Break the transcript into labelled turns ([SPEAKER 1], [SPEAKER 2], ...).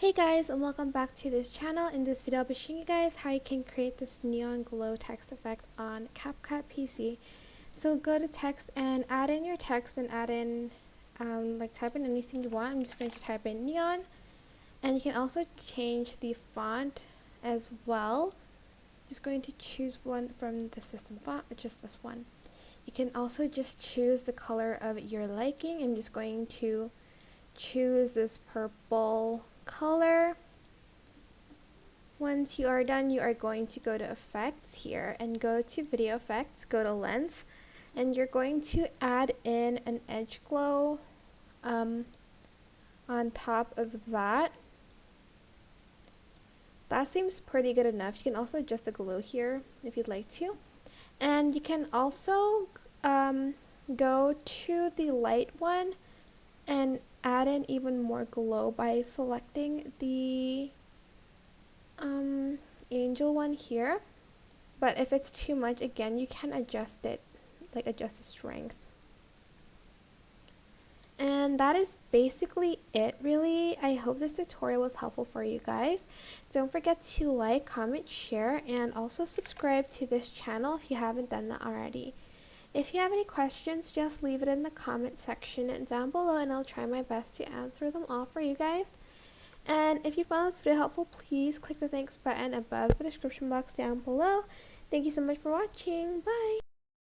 [SPEAKER 1] Hey guys, and welcome back to this channel. In this video I'll be showing you guys how you can create this neon glow text effect on CapCut PC. So go to text and add in your text and add in type in anything you want. I'm just going to type in neon, and you can also change the font as well. Just going to choose one from the system font, just this one. You can also just choose the color of your liking. I'm just going to choose this purple color. Once you are done, you are going to go to effects here and go to video effects, go to lens, and you're going to add in an edge glow on top of that. That seems pretty good enough. You can also adjust the glow here if you'd like to, and you can also go to the light one and add in even more glow by selecting the angel one here. But if it's too much, again, you can adjust it, adjust the strength. And that is basically it, really. I hope this tutorial was helpful for you guys. Don't forget to like, comment, share, and also subscribe to this channel if you haven't done that already. If you have any questions, just leave it in the comment section down below, and I'll try my best to answer them all for you guys. And if you found this video helpful, please click the thanks button above the description box down below. Thank you so much for watching. Bye!